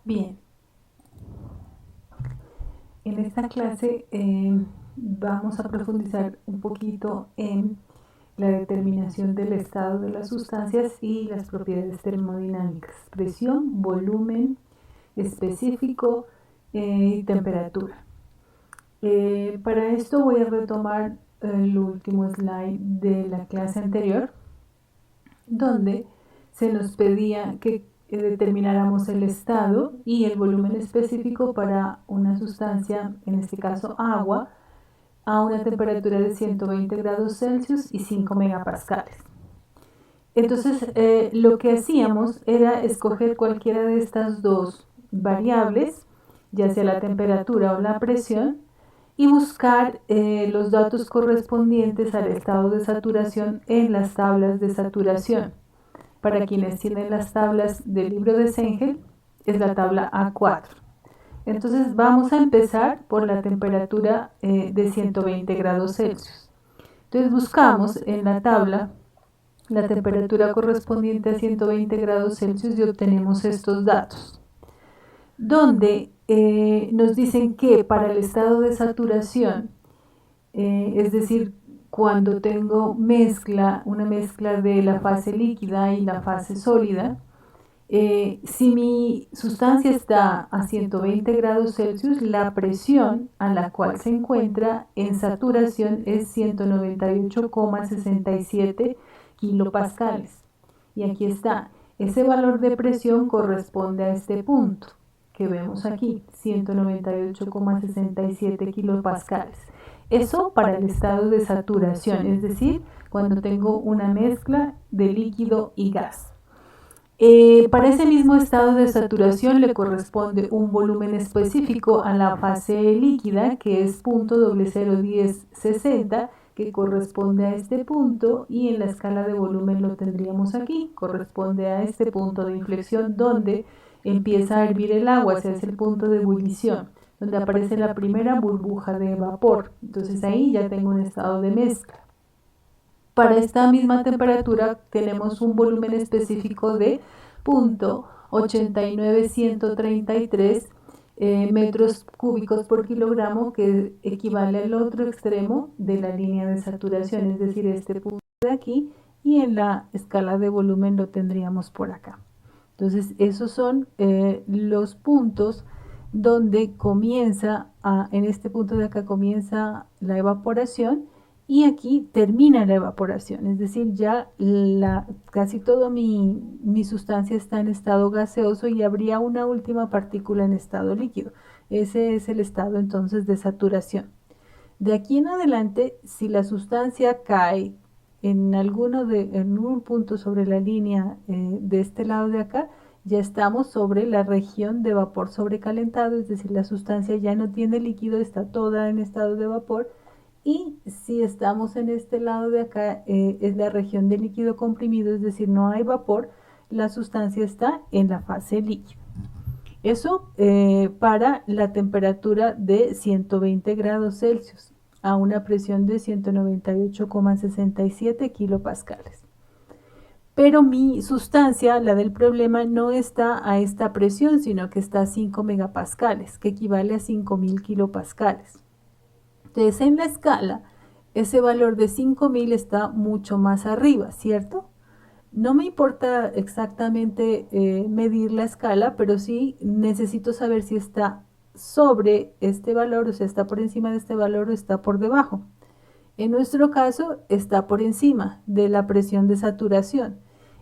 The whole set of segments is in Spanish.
Bien, en esta clase vamos a profundizar un poquito en la determinación del estado de las sustancias y las propiedades termodinámicas, presión, volumen específico y temperatura. Para esto voy a retomar el último slide de la clase anterior, donde se nos pedía que determináramos el estado y el volumen específico para una sustancia, en este caso agua, a una temperatura de 120 grados Celsius y 5 megapascales. Entonces, lo que hacíamos era escoger cualquiera de estas dos variables, ya sea la temperatura o la presión, y buscar los datos correspondientes al estado de saturación en las tablas de saturación. Para quienes tienen las tablas del libro de Sengel, es la tabla A4. Entonces vamos a empezar por la temperatura de 120 grados Celsius. Entonces buscamos en la tabla la temperatura correspondiente a 120 grados Celsius y obtenemos estos datos, donde nos dicen que para el estado de saturación, es decir, cuando tengo una mezcla de la fase líquida y la fase sólida, si mi sustancia está a 120 grados Celsius, la presión a la cual se encuentra en saturación es 198,67 kilopascales. Y aquí está, ese valor de presión corresponde a este punto que vemos aquí, 198,67 kilopascales. Eso para el estado de saturación, es decir, cuando tengo una mezcla de líquido y gas. Para ese mismo estado de saturación le corresponde un volumen específico a la fase líquida, que es .001060, que corresponde a este punto, y en la escala de volumen lo tendríamos aquí, corresponde a este punto de inflexión donde empieza a hervir el agua, ese es el punto de ebullición, donde aparece la primera burbuja de vapor. Entonces ahí ya tengo un estado de mezcla. Para esta misma temperatura tenemos un volumen específico de 0.89133 metros cúbicos por kilogramo, que equivale al otro extremo de la línea de saturación, es decir, este punto de aquí, y en la escala de volumen lo tendríamos por acá. Entonces, esos son los puntos donde comienza, en este punto de acá comienza la evaporación, y aquí termina la evaporación, es decir, ya casi toda mi sustancia está en estado gaseoso y habría una última partícula en estado líquido. Ese es el estado entonces de saturación. De aquí en adelante, si la sustancia cae en un punto sobre la línea de este lado de acá, ya estamos sobre la región de vapor sobrecalentado, es decir, la sustancia ya no tiene líquido, está toda en estado de vapor. Y si estamos en este lado de acá, es la región de líquido comprimido, es decir, no hay vapor, la sustancia está en la fase líquida. Eso para la temperatura de 120 grados Celsius a una presión de 198,67 kilopascales. Pero mi sustancia, la del problema, no está a esta presión, sino que está a 5 megapascales, que equivale a 5000 kilopascales. Entonces, en la escala, ese valor de 5000 está mucho más arriba, ¿cierto? No me importa exactamente medir la escala, pero sí necesito saber si está sobre este valor, o sea, está por encima de este valor o está por debajo. En nuestro caso, está por encima de la presión de saturación.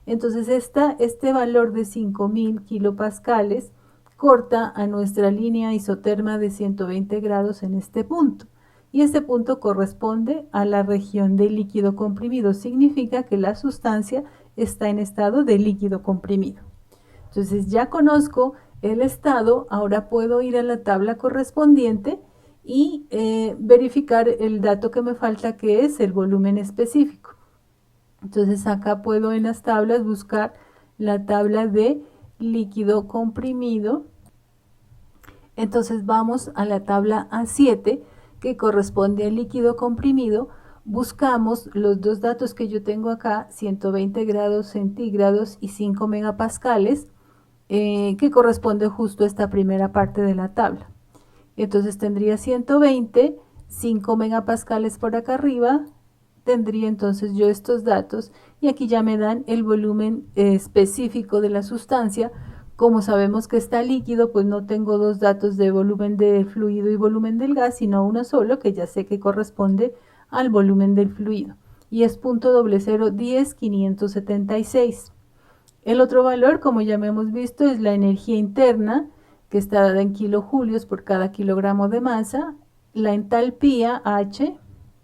Entonces, este valor de 5000 kilopascales corta a nuestra línea isoterma de 120 grados en este punto. Y este punto corresponde a la región de líquido comprimido. Significa que la sustancia está en estado de líquido comprimido. Entonces ya conozco el estado, ahora puedo ir a la tabla correspondiente y verificar el dato que me falta, que es el volumen específico. Entonces acá puedo en las tablas buscar la tabla de líquido comprimido. Entonces vamos a la tabla A7, que corresponde al líquido comprimido. Buscamos los dos datos que yo tengo acá, 120 grados centígrados y 5 megapascales. que corresponde justo a esta primera parte de la tabla. Entonces tendría 120, 5 megapascales por acá arriba, tendría entonces yo estos datos y aquí ya me dan el volumen específico de la sustancia. Como sabemos que está líquido, pues no tengo dos datos de volumen del fluido y volumen del gas, sino uno solo que ya sé que corresponde al volumen del fluido y es .0010576. El otro valor, como ya hemos visto, es la energía interna, que está dada en kilojulios por cada kilogramo de masa. La entalpía H,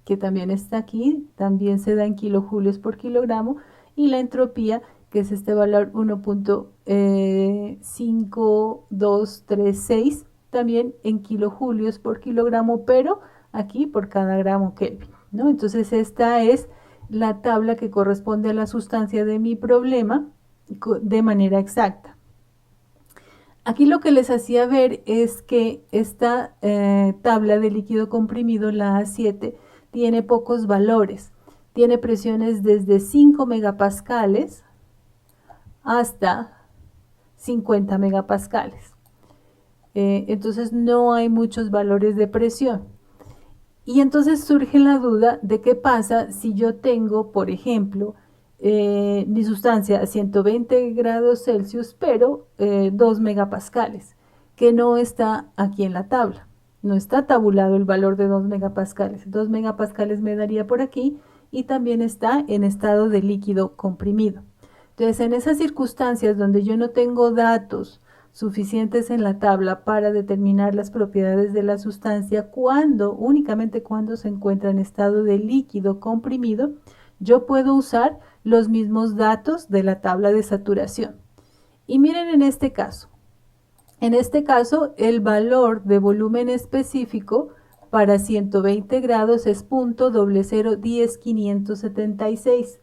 que también está aquí, también se da en kilojulios por kilogramo. Y la entropía, que es este valor 1.5236, también en kilojulios por kilogramo, pero aquí por cada gramo Kelvin, ¿no? Entonces esta es la tabla que corresponde a la sustancia de mi problema de manera exacta. Aquí lo que les hacía ver es que esta tabla de líquido comprimido, la A7, tiene pocos valores. Tiene presiones desde 5 megapascales hasta 50 megapascales. Entonces no hay muchos valores de presión. Y entonces surge la duda de qué pasa si yo tengo, por ejemplo, mi sustancia a 120 grados Celsius, pero 2 megapascales, que no está aquí en la tabla. No está tabulado el valor de 2 megapascales. 2 megapascales me daría por aquí y también está en estado de líquido comprimido. Entonces, en esas circunstancias donde yo no tengo datos suficientes en la tabla para determinar las propiedades de la sustancia únicamente cuando se encuentra en estado de líquido comprimido, yo puedo usar los mismos datos de la tabla de saturación. Y miren en este caso. En este caso, el valor de volumen específico para 120 grados es .0010576,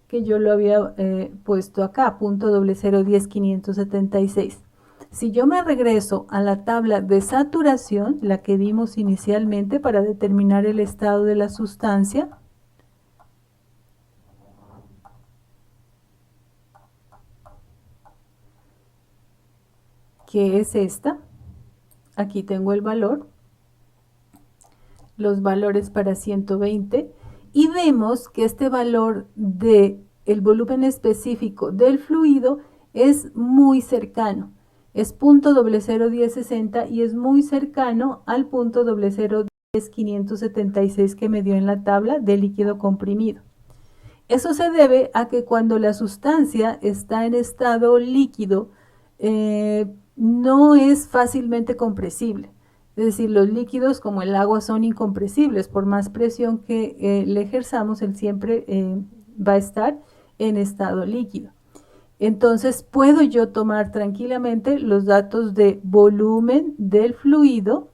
que yo lo había puesto acá, .0010576. Si yo me regreso a la tabla de saturación, la que vimos inicialmente para determinar el estado de la sustancia, que es esta, aquí tengo el valor, los valores para 120, y vemos que este valor de el volumen específico del fluido es muy cercano. Es .00160 y es muy cercano al .0010576 que me dio en la tabla de líquido comprimido. Eso se debe a que cuando la sustancia está en estado líquido, no es fácilmente compresible. Es decir, los líquidos como el agua son incompresibles. Por más presión que le ejerzamos, él siempre va a estar en estado líquido. Entonces puedo yo tomar tranquilamente los datos de volumen del fluido,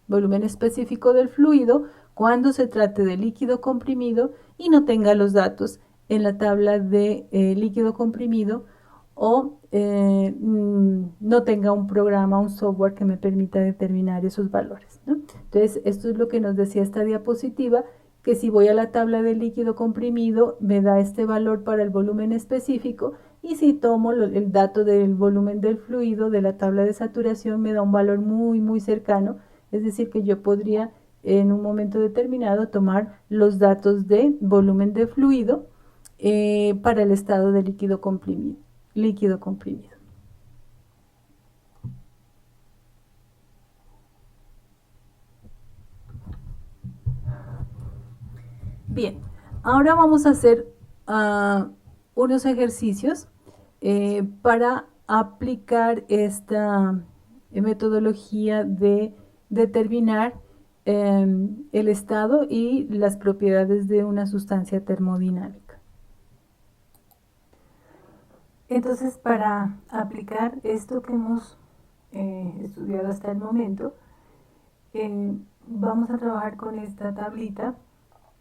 volumen específico del fluido, cuando se trate de líquido comprimido y no tenga los datos en la tabla de líquido comprimido o no tenga un programa, un software que me permita determinar esos valores, ¿no? Entonces, esto es lo que nos decía esta diapositiva, que si voy a la tabla de líquido comprimido, me da este valor para el volumen específico, y si tomo el dato del volumen del fluido de la tabla de saturación, me da un valor muy, muy cercano. Es decir, que yo podría en un momento determinado tomar los datos de volumen de fluido para el estado de líquido comprimido. Bien, ahora vamos a hacer unos ejercicios para aplicar esta metodología de determinar el estado y las propiedades de una sustancia termodinámica. Entonces, para aplicar esto que hemos estudiado hasta el momento, vamos a trabajar con esta tablita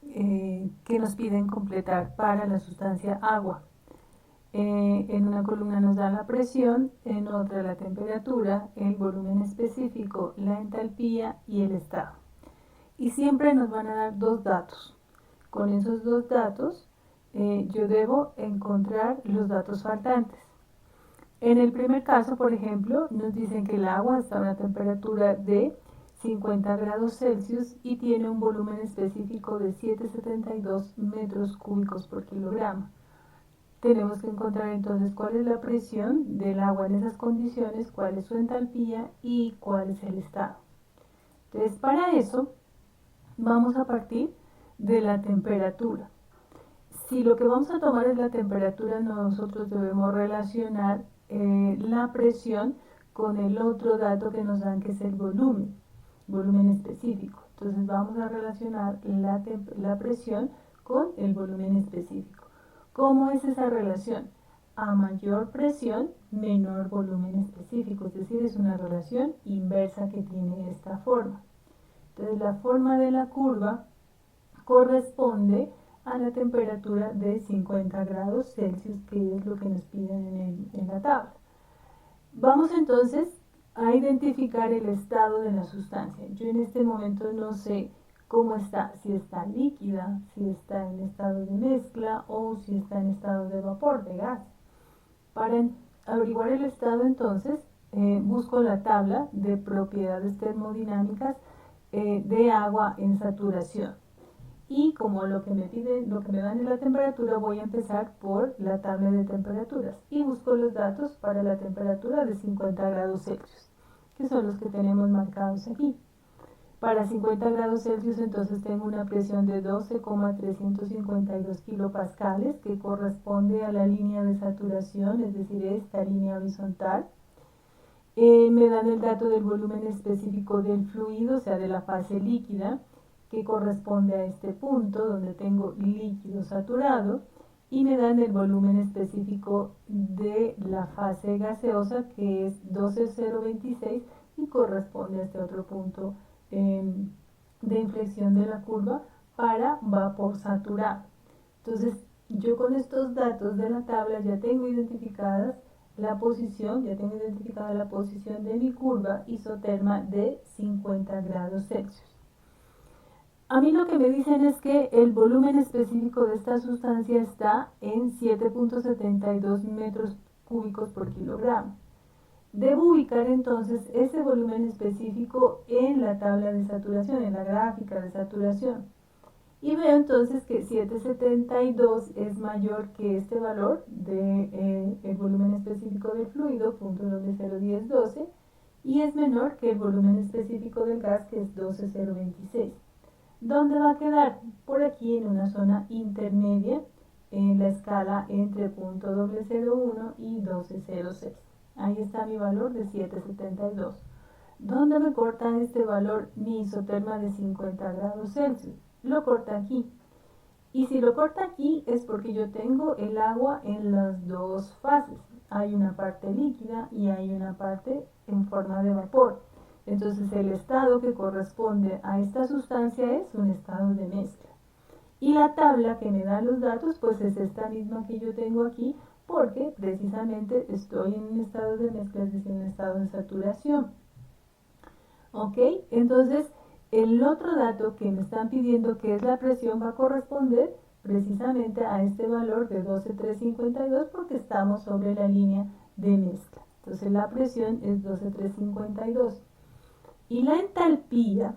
que nos piden completar para la sustancia agua. En una columna nos da la presión, en otra la temperatura, el volumen específico, la entalpía y el estado. Y siempre nos van a dar dos datos. Con esos dos datos yo debo encontrar los datos faltantes. En el primer caso, por ejemplo, nos dicen que el agua está a una temperatura de 50 grados Celsius y tiene un volumen específico de 772 metros cúbicos por kilogramo. Tenemos que encontrar entonces cuál es la presión del agua en esas condiciones, cuál es su entalpía y cuál es el estado. Entonces, para eso vamos a partir de la temperatura. Si lo que vamos a tomar es la temperatura, nosotros debemos relacionar la presión con el otro dato que nos dan, que es el volumen específico. Entonces vamos a relacionar la presión con el volumen específico. ¿Cómo es esa relación? A mayor presión, menor volumen específico, es decir, es una relación inversa que tiene esta forma. Entonces la forma de la curva corresponde a la temperatura de 50 grados Celsius, que es lo que nos piden en la tabla. Vamos entonces a identificar el estado de la sustancia. Yo en este momento no sé cómo está, si está líquida, si está en estado de mezcla o si está en estado de vapor, de gas. Para averiguar el estado entonces, busco la tabla de propiedades termodinámicas de agua en saturación. Y como lo que me dan es la temperatura, voy a empezar por la tabla de temperaturas y busco los datos para la temperatura de 50 grados Celsius, que son los que tenemos marcados aquí. Para 50 grados Celsius entonces tengo una presión de 12,352 kilopascales, que corresponde a la línea de saturación, es decir, esta línea horizontal. Me dan el dato del volumen específico del fluido, o sea, de la fase líquida, que corresponde a este punto donde tengo líquido saturado, y me dan el volumen específico de la fase gaseosa, que es 12,026, y corresponde a este otro punto de inflexión de la curva para vapor saturado. Entonces, yo con estos datos de la tabla ya tengo identificadas la posición, ya tengo identificada la posición de mi curva isoterma de 50 grados Celsius. A mí lo que me dicen es que el volumen específico de esta sustancia está en 7,72 metros cúbicos por kilogramo. Debo ubicar entonces ese volumen específico en la tabla de saturación, en la gráfica de saturación. Y veo entonces que 772 es mayor que este valor de el volumen específico del fluido, 0.01012, y es menor que el volumen específico del gas, que es 12,026. ¿Dónde va a quedar? Por aquí, en una zona intermedia en la escala entre 0.001 y 12,06. Ahí está mi valor de 772. ¿Dónde me corta este valor mi isoterma de 50 grados Celsius? Lo corta aquí. Y si lo corta aquí es porque yo tengo el agua en las dos fases. Hay una parte líquida y hay una parte en forma de vapor. Entonces el estado que corresponde a esta sustancia es un estado de mezcla. Y la tabla que me da los datos pues es esta misma que yo tengo aquí, porque precisamente estoy en un estado de mezcla, es decir, en un estado de saturación. ¿Ok? Entonces el otro dato que me están pidiendo, que es la presión, va a corresponder precisamente a este valor de 12,352, porque estamos sobre la línea de mezcla. Entonces la presión es 12,352. Y la entalpía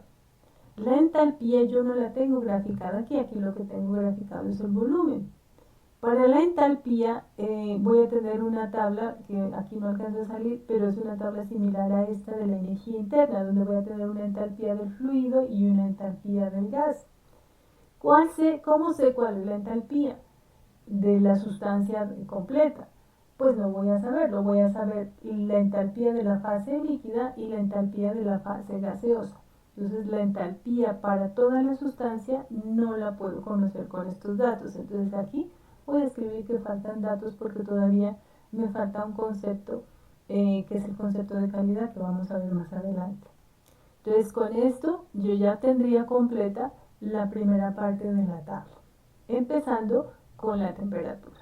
yo no la tengo graficada aquí, aquí lo que tengo graficado es el volumen. Para la entalpía voy a tener una tabla que aquí no alcanza a salir, pero es una tabla similar a esta de la energía interna, donde voy a tener una entalpía del fluido y una entalpía del gas. ¿Cómo sé cuál es la entalpía de la sustancia completa? Pues lo voy a saber la entalpía de la fase líquida y la entalpía de la fase gaseosa. Entonces la entalpía para toda la sustancia no la puedo conocer con estos datos. Entonces aquí voy a escribir que faltan datos porque todavía me falta un concepto que es el concepto de calidad, que vamos a ver más adelante. Entonces con esto yo ya tendría completa la primera parte de la tabla, empezando con la temperatura.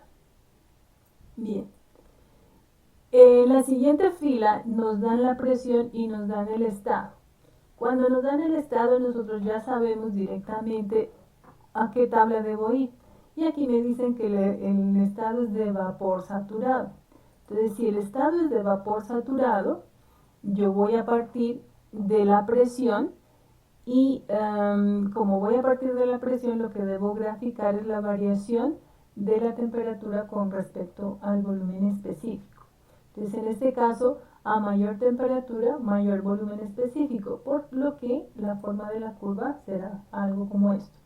Bien. En la siguiente fila nos dan la presión y nos dan el estado. Cuando nos dan el estado, nosotros ya sabemos directamente a qué tabla debo ir. Y aquí me dicen que el estado es de vapor saturado. Entonces, si el estado es de vapor saturado, yo voy a partir de la presión y como voy a partir de la presión, lo que debo graficar es la variación de la temperatura con respecto al volumen específico. Entonces, en este caso, a mayor temperatura, mayor volumen específico, por lo que la forma de la curva será algo como esto.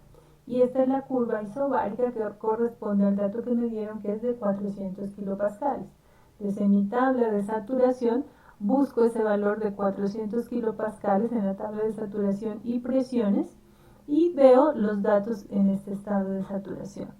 Y esta es la curva isobárica que corresponde al dato que me dieron, que es de 400 kilopascales. Desde mi tabla de saturación busco ese valor de 400 kilopascales en la tabla de saturación y presiones y veo los datos en este estado de saturación.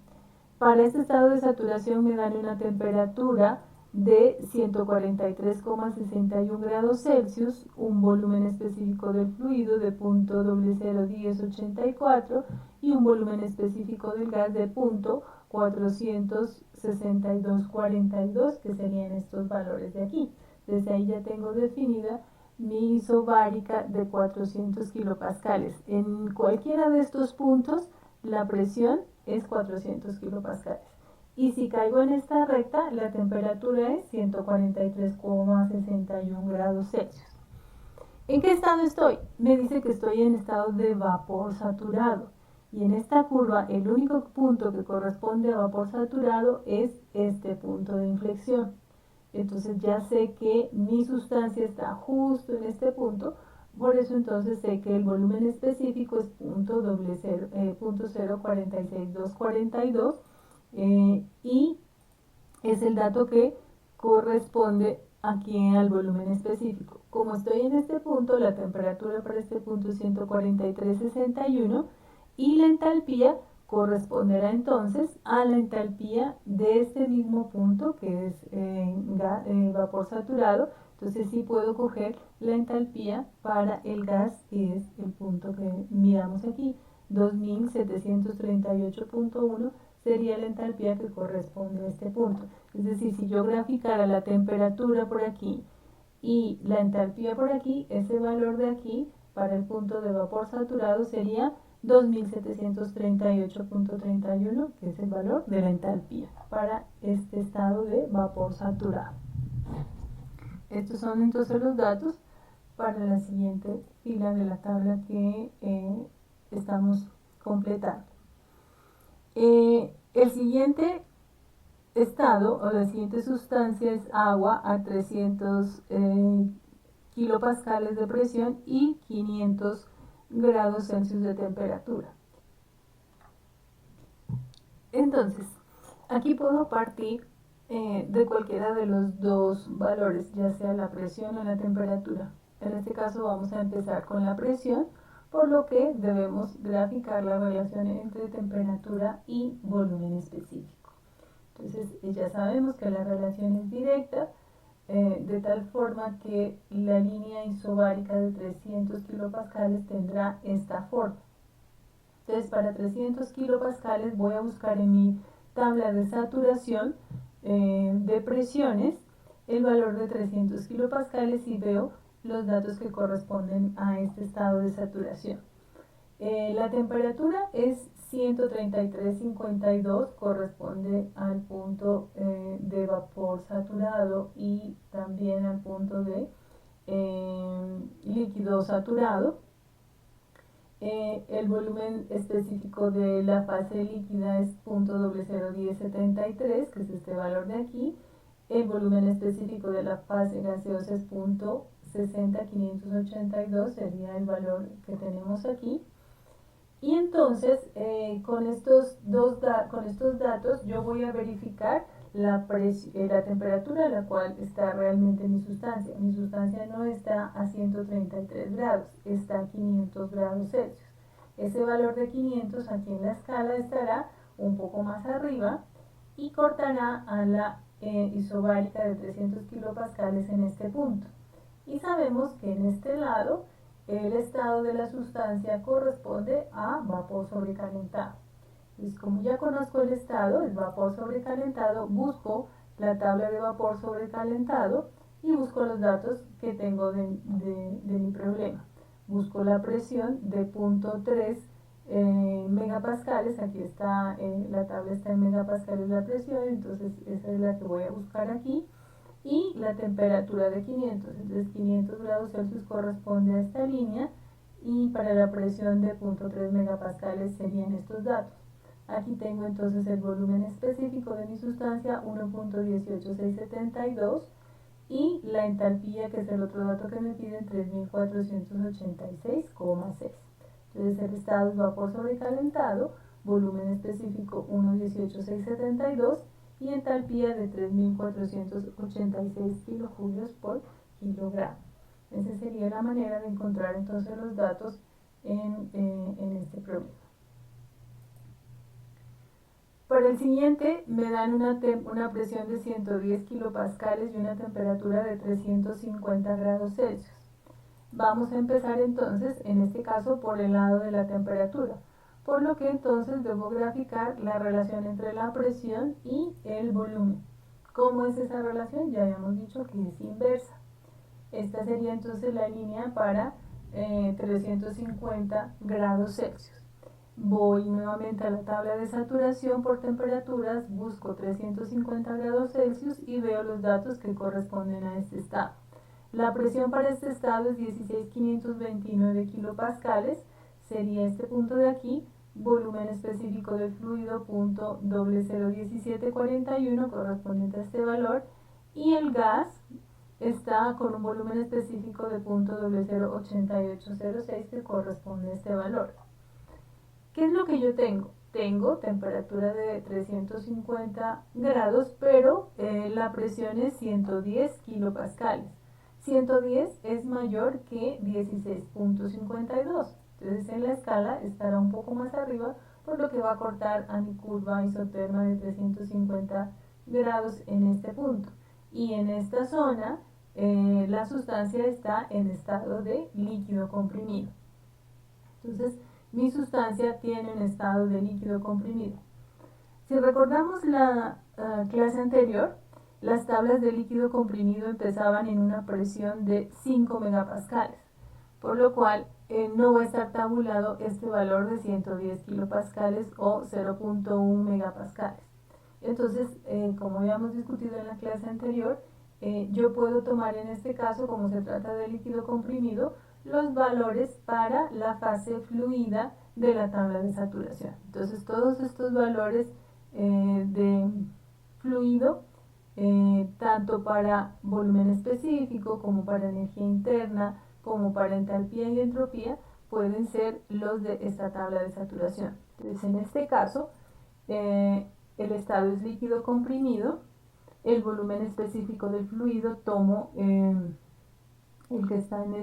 Para este estado de saturación me dan una temperatura de 143,61 grados Celsius, un volumen específico del fluido de 0.001084 y un volumen específico del gas de 0.46242, que serían estos valores de aquí. Desde ahí ya tengo definida mi isobárica de 400 kilopascales. En cualquiera de estos puntos la presión es 400 kilopascales. Y si caigo en esta recta, la temperatura es 143,61 grados Celsius. ¿En qué estado estoy? Me dice que estoy en estado de vapor saturado. Y en esta curva, el único punto que corresponde a vapor saturado es este punto de inflexión. Entonces ya sé que mi sustancia está justo en este punto, por eso entonces sé que el volumen específico es .046242 y es el dato que corresponde aquí al volumen específico. Como estoy en este punto, la temperatura para este punto es 143,61 y la entalpía corresponderá entonces a la entalpía de este mismo punto, que es vapor saturado. Entonces sí puedo coger la entalpía para el gas, que es el punto que miramos aquí, 2738.1 sería la entalpía que corresponde a este punto. Es decir, si yo graficara la temperatura por aquí y la entalpía por aquí, ese valor de aquí para el punto de vapor saturado sería 2738.31, que es el valor de la entalpía para este estado de vapor saturado. Estos son entonces los datos para la siguiente fila de la tabla que estamos completando. El siguiente estado o la siguiente sustancia es agua a 300 kilopascales de presión y 500 grados Celsius de temperatura. Entonces, aquí puedo partir de cualquiera de los dos valores, ya sea la presión o la temperatura. En este caso vamos a empezar con la presión, por lo que debemos graficar la relación entre temperatura y volumen específico. Entonces ya sabemos que la relación es directa, de tal forma que la línea isobárica de 300 kilopascales tendrá esta forma. Entonces para 300 kilopascales voy a buscar en mi tabla de saturación de presiones el valor de 300 kilopascales y veo los datos que corresponden a este estado de saturación. La temperatura es 133,52, corresponde al punto de vapor saturado y también al punto de líquido saturado. El volumen específico de la fase líquida es .001073, que es este valor de aquí. El volumen específico de la fase gaseosa es .60582, sería el valor que tenemos aquí. Y entonces, con estos datos, yo voy a verificar la temperatura a la cual está realmente mi sustancia. Mi sustancia no está a 133 grados, está a 500 grados Celsius. Ese valor de 500 aquí en la escala estará un poco más arriba y cortará a la isobárica de 300 kilopascales en este punto. Y sabemos que en este lado el estado de la sustancia corresponde a vapor sobrecalentado. Entonces, como ya conozco el estado, el vapor sobrecalentado, busco la tabla de vapor sobrecalentado y busco los datos que tengo de mi problema. Busco la presión de 0.3 megapascales, aquí está, la tabla está en megapascales la presión, entonces esa es la que voy a buscar aquí. y la temperatura de 500. Entonces 500 grados Celsius corresponde a esta línea y para la presión de 0.3 megapascales serían estos datos. Aquí tengo entonces el volumen específico de mi sustancia 1.18672 y la entalpía, que es el otro dato que me piden, 3486,6. Entonces el estado es vapor sobrecalentado, volumen específico 1.18672 y entalpía de 3486 kilojulios por kilogramo. Esa sería la manera de encontrar entonces los datos en este problema. Para el siguiente me dan una presión de 110 kilopascales y una temperatura de 350 grados Celsius. Vamos a empezar entonces, en este caso, por el lado de la temperatura, por lo que entonces debo graficar la relación entre la presión y el volumen. ¿Cómo es esa relación? Ya habíamos dicho que es inversa. Esta sería entonces la línea para 350 grados Celsius. Voy nuevamente a la tabla de saturación por temperaturas, busco 350 grados Celsius y veo los datos que corresponden a este estado. La presión para este estado es 16.529 kilopascales, sería este punto de aquí. Volumen específico del fluido 0.001741 correspondiente a este valor, y el gas está con un volumen específico de 0.008806 que corresponde a este valor. ¿Qué es lo que yo tengo? Tengo temperatura de 350 grados, pero la presión es 110 kilopascales. 110 es mayor que 16.52. Entonces en la escala estará un poco más arriba, por lo que va a cortar a mi curva isoterma de 350 grados en este punto. Y en esta zona la sustancia está en estado de líquido comprimido. Entonces, mi sustancia tiene un estado de líquido comprimido. Si recordamos la clase anterior, las tablas de líquido comprimido empezaban en una presión de 5 megapascales, por lo cual no va a estar tabulado este valor de 110 kilopascales o 0.1 megapascales. Entonces, como habíamos discutido en la clase anterior, yo puedo tomar en este caso, como se trata de líquido comprimido, los valores para la fase fluida de la tabla de saturación. Entonces todos estos valores de fluido, tanto para volumen específico como para energía interna, como para entalpía y entropía, pueden ser los de esta tabla de saturación. Entonces en este caso, el estado es líquido comprimido, el volumen específico del fluido tomo el que está en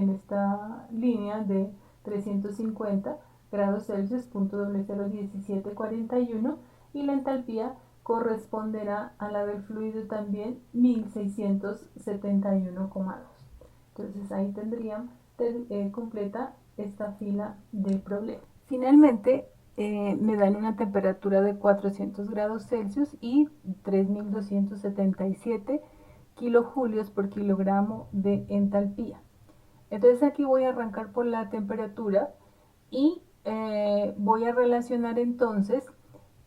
esta línea de 350 grados Celsius, 0.001741, y la entalpía corresponderá a la del fluido también 1671,2. Entonces ahí tendrían completa esta fila del problema. Finalmente, me dan una temperatura de 400 grados Celsius y 3277 kilojulios por kilogramo de entalpía. Entonces aquí voy a arrancar por la temperatura y voy a relacionar entonces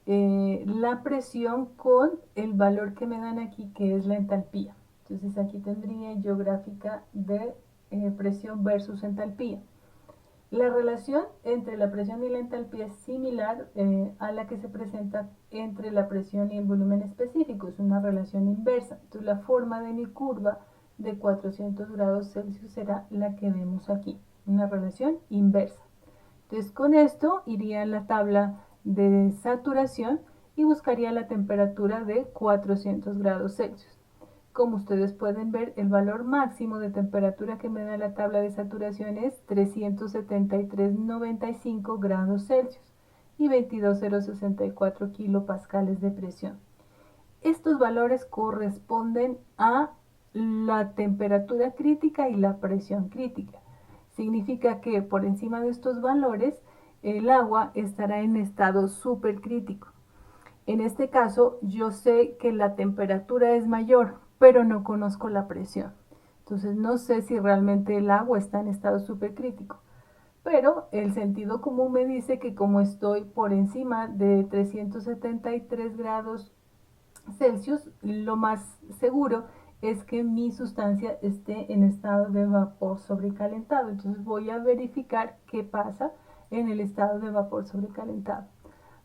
la presión con el valor que me dan aquí, que es la entalpía. Entonces aquí tendría yo gráfica de presión versus entalpía. La relación entre la presión y la entalpía es similar a la que se presenta entre la presión y el volumen específico, es una relación inversa. Entonces la forma de mi curva de 400 grados Celsius será la que vemos aquí, una relación inversa. Entonces con esto iría a la tabla de saturación y buscaría la temperatura de 400 grados Celsius. Como ustedes pueden ver, el valor máximo de temperatura que me da la tabla de saturación es 373,95 grados Celsius y 22,064 kilopascales de presión. Estos valores corresponden a la temperatura crítica y la presión crítica. Significa que por encima de estos valores el agua estará en estado supercrítico. En este caso, yo sé que la temperatura es mayor, pero no conozco la presión. Entonces, no sé si realmente el agua está en estado supercrítico. Pero el sentido común me dice que como estoy por encima de 373 grados Celsius, lo más seguro es que mi sustancia esté en estado de vapor sobrecalentado. Entonces voy a verificar qué pasa en el estado de vapor sobrecalentado.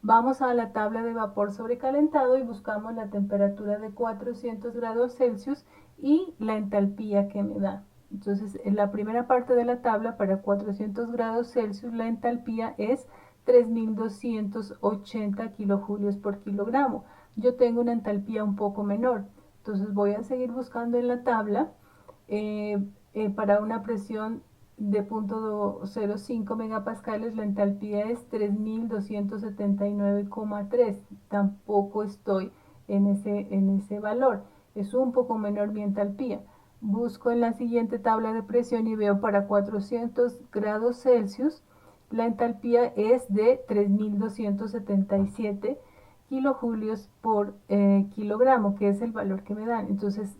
Vamos a la tabla de vapor sobrecalentado y buscamos la temperatura de 400 grados Celsius y la entalpía que me da. Entonces, en la primera parte de la tabla, para 400 grados Celsius, la entalpía es 3280 kilojulios por kilogramo. Yo tengo una entalpía un poco menor, entonces voy a seguir buscando en la tabla para una presión de 0.05 megapascales, la entalpía es 3279,3. Tampoco estoy en ese valor, es un poco menor mi entalpía. Busco en la siguiente tabla de presión y veo para 400 grados Celsius la entalpía es de 3277 kilojulios por kilogramo, que es el valor que me dan. Entonces,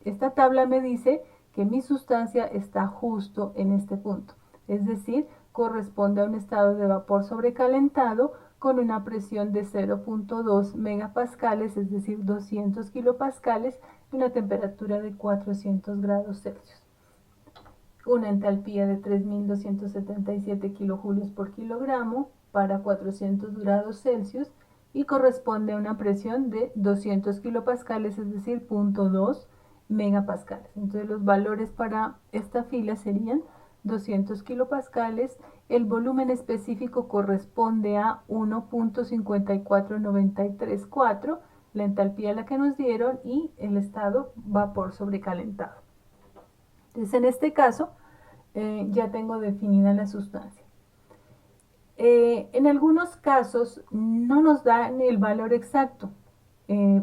esta tabla me dice que mi sustancia está justo en este punto, es decir, corresponde a un estado de vapor sobrecalentado con una presión de 0.2 megapascales, es decir, 200 kilopascales, y una temperatura de 400 grados Celsius. Una entalpía de 3277 kilojulios por kilogramo para 400 grados Celsius y corresponde a una presión de 200 kilopascales, es decir, 0.2 megapascales. Entonces los valores para esta fila serían 200 kilopascales, el volumen específico corresponde a 1.54934, la entalpía a la que nos dieron y el estado vapor sobrecalentado. Entonces, en este caso, ya tengo definida la sustancia. En algunos casos no nos dan el valor exacto.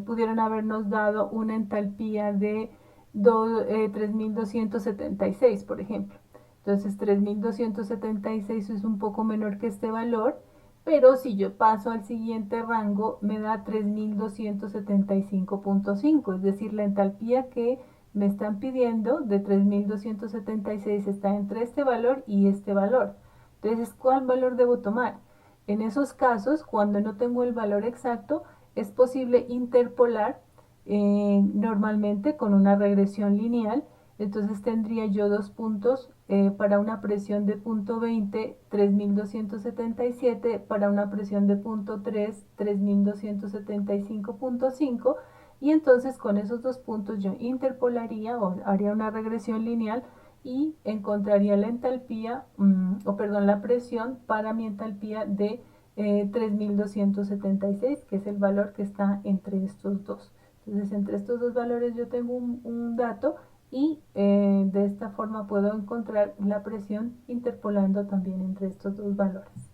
Pudieron habernos dado una entalpía de 3276, por ejemplo. Entonces 3276 es un poco menor que este valor, pero si yo paso al siguiente rango me da 3275.5, es decir, la entalpía que me están pidiendo de 3276 está entre este valor y este valor. Entonces, ¿cuál valor debo tomar? En esos casos, cuando no tengo el valor exacto, es posible interpolar normalmente con una regresión lineal. Entonces tendría yo dos puntos para una presión de punto 20, 3277, para una presión de punto 3, 3275.5, y entonces con esos dos puntos yo interpolaría o haría una regresión lineal y encontraría la entalpía, la presión para mi entalpía de 3276, que es el valor que está entre estos dos. Entonces, entre estos dos valores yo tengo un dato y de esta forma puedo encontrar la presión interpolando también entre estos dos valores.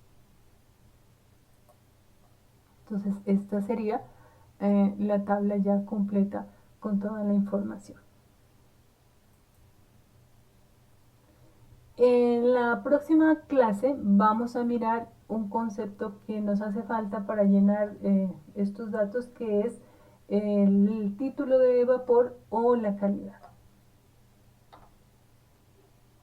Entonces, esta sería la tabla ya completa con toda la información. En la próxima clase vamos a mirar un concepto que nos hace falta para llenar estos datos, que es el título de vapor o la calidad.